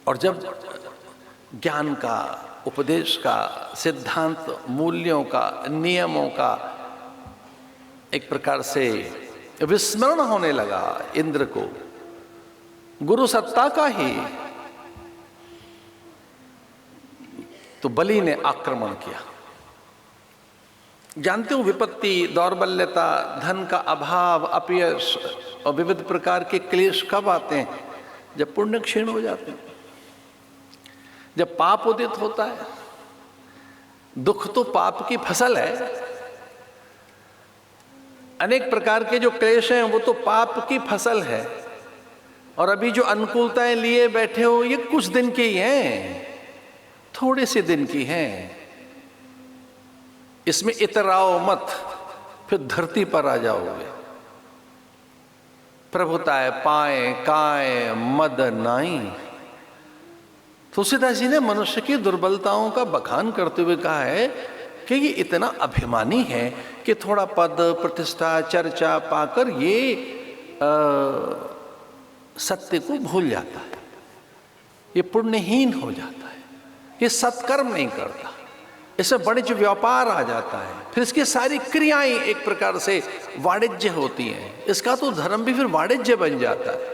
और जब ज्ञान का, उपदेश का, सिद्धांत, मूल्यों का, नियमों का एक प्रकार से विस्मरण होने लगा इंद्र को, गुरु सत्ता का ही, तो बलि ने आक्रमण किया। जानते हो विपत्ति, दौर्बल्यता, धन का अभाव, अपयश और विविध प्रकार के क्लेश कब आते हैं? जब पुण्य क्षीण हो जाते हैं, जब पाप उदित होता है। दुख तो पाप की फसल है। अनेक प्रकार के जो क्लेश हैं वो तो पाप की फसल है। और अभी जो अनुकूलताएं लिए बैठे हो ये कुछ दिन की ही हैं, थोड़े से दिन की हैं। इसमें इतराओ मत, फिर धरती पर आ जाओगे। प्रभुताए पाए काए मद नाई। तुलसीदास जी ने मनुष्य की दुर्बलताओं का बखान करते हुए कहा है कि ये इतना अभिमानी है कि थोड़ा पद, प्रतिष्ठा, चर्चा पाकर ये सत्य को भूल जाता है, ये पुण्यहीन हो जाता है, ये सत्कर्म नहीं करता, इसमें वाणिज्य व्यापार आ जाता है, फिर इसकी सारी क्रियाएं एक प्रकार से वाणिज्य होती हैं। इसका तो धर्म भी फिर वाणिज्य बन जाता है।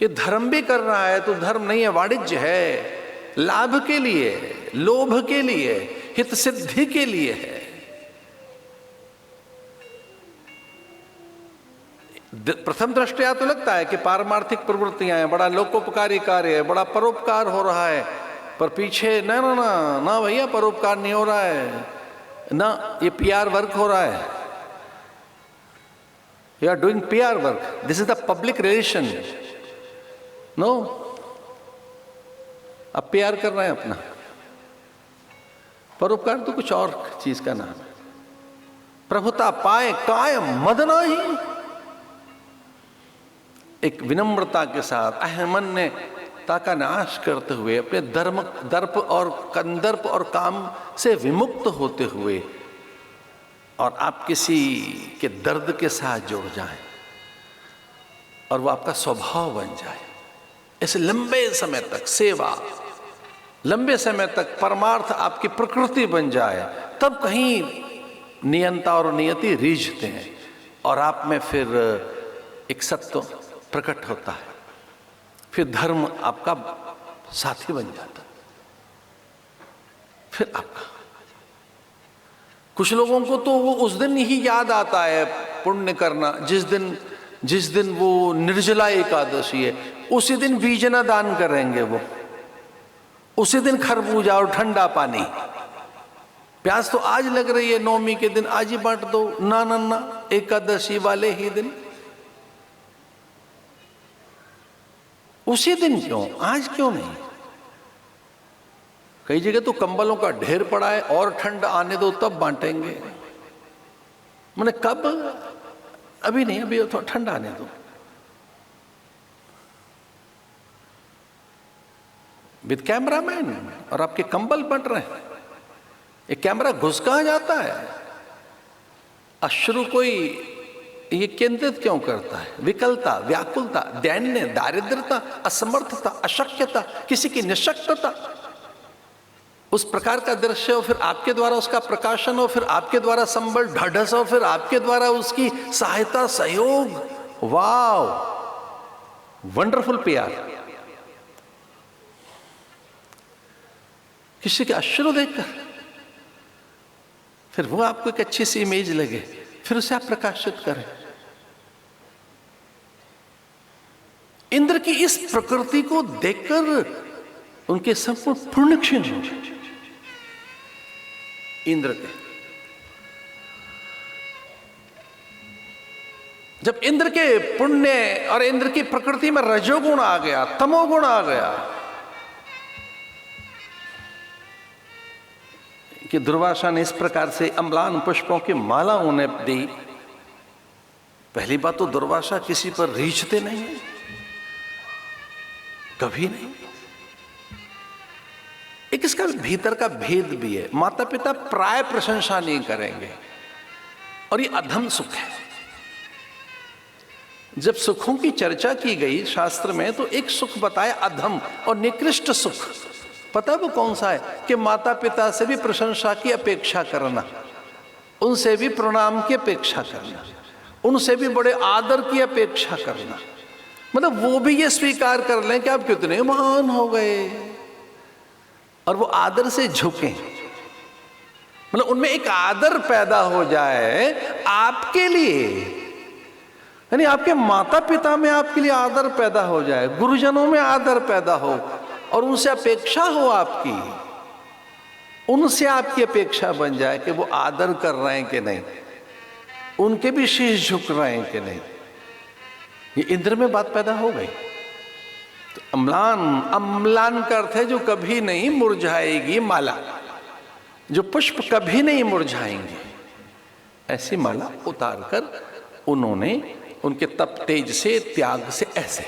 ये धर्म भी कर रहा है तो धर्म नहीं है, वाणिज्य है, लाभ के लिए, लोभ के लिए, हित सिद्धि के लिए है। प्रथम दृष्टया तो लगता है कि पारमार्थिक प्रवृत्तियां हैं, बड़ा लोकोपकारी कार्य है, बड़ा परोपकार हो रहा है, पर पीछे ना ना ना ना भैया, परोपकार नहीं हो रहा है ना, ये पीआर वर्क हो रहा है। You are doing PR work, this is the public relation. No, अब पीआर कर रहे हैं अपना। परोपकार तो कुछ और चीज का नाम है। प्रभुता पाए काय मद नाही। एक विनम्रता के साथ अहमन्यता का नाश करते हुए, अपने दर्प और कंदर्प और काम से विमुक्त होते हुए, और आप किसी के दर्द के साथ जुड़ जाएं और वो आपका स्वभाव बन जाए। ऐसे लंबे समय तक सेवा, लंबे समय तक परमार्थ आपकी प्रकृति बन जाए, तब कहीं नियंता और नियति रीझते हैं और आप में फिर एक सत्व प्रकट होता है, फिर धर्म आपका साथी बन जाता है। फिर आपका, कुछ लोगों को तो वो उस दिन ही याद आता है पुण्य करना, जिस दिन वो निर्जला एकादशी है, उसी दिन बीजना दान करेंगे वो, उसी दिन खरबूजा और ठंडा पानी। प्यास तो आज लग रही है, नौमी के दिन आज ही बांट दो। ना ना ना, एकादशी वाले ही दिन, उसी दिन क्यों, आज क्यों नहीं? कई जगह तो कंबलों का ढेर पड़ा है, और ठंड आने दो तब बांटेंगे। मैंने कब? अभी नहीं, अभी थोड़ा ठंड आने दो। विद कैमरामैन, और आपके कंबल बंट रहे हैं। ये कैमरा घुस कहां जाता है? अश्रु कोई ये केंद्रित क्यों करता है? विकलता, व्याकुलता, दैन्य, दारिद्रता, असमर्थता, अशक्यता, किसी की निशक्तता, उस प्रकार का दृश्य हो, फिर आपके द्वारा उसका प्रकाशन हो, फिर आपके द्वारा संबल ढाढ़स हो, फिर आपके द्वारा उसकी सहायता, सहयोग। वाव, वंडरफुल प्यार। किसी के अश्रु देखकर फिर वो आपको एक अच्छी सी इमेज लगे, फिर उसे आप प्रकाशित करें। इंद्र की इस प्रकृति को देखकर उनके संपूर्ण पुण्य क्षीण हो गए। इंद्र के, जब इंद्र के पुण्य और इंद्र की प्रकृति में रजोगुण आ गया, तमोगुण आ गया, कि दुर्वासा ने इस प्रकार से अम्लान पुष्पों की माला उन्हें दी। पहली बात तो दुर्वासा किसी पर रीझते नहीं, कभी नहीं। एक इसका भीतर का भेद भी है। माता पिता प्राय प्रशंसा नहीं करेंगे, और ये अधम सुख है। जब सुखों की चर्चा की गई शास्त्र में, तो एक सुख बताया अधम और निकृष्ट सुख। पता है वो कौन सा है? कि माता पिता से भी प्रशंसा की अपेक्षा करना, उनसे भी प्रणाम की अपेक्षा करना, उनसे भी बड़े आदर की अपेक्षा करना। मतलब वो भी ये स्वीकार कर लें कि आप कितने महान हो गए, और वो आदर से झुकें। मतलब उनमें एक आदर पैदा हो जाए आपके लिए, यानी आपके माता पिता में आपके लिए आदर पैदा हो जाए, गुरुजनों में आदर पैदा हो, और उनसे अपेक्षा हो आपकी, उनसे आपकी अपेक्षा बन जाए कि वो आदर कर रहे हैं कि नहीं, उनके भी शीश झुक रहे हैं कि नहीं। ये इंद्र में बात पैदा हो गई। तो अम्लान का अर्थ है जो कभी नहीं मुरझाएगी माला, जो पुष्प कभी नहीं मुरझाएंगे, ऐसी माला उतारकर उन्होंने उनके तप तेज से, त्याग से ऐसे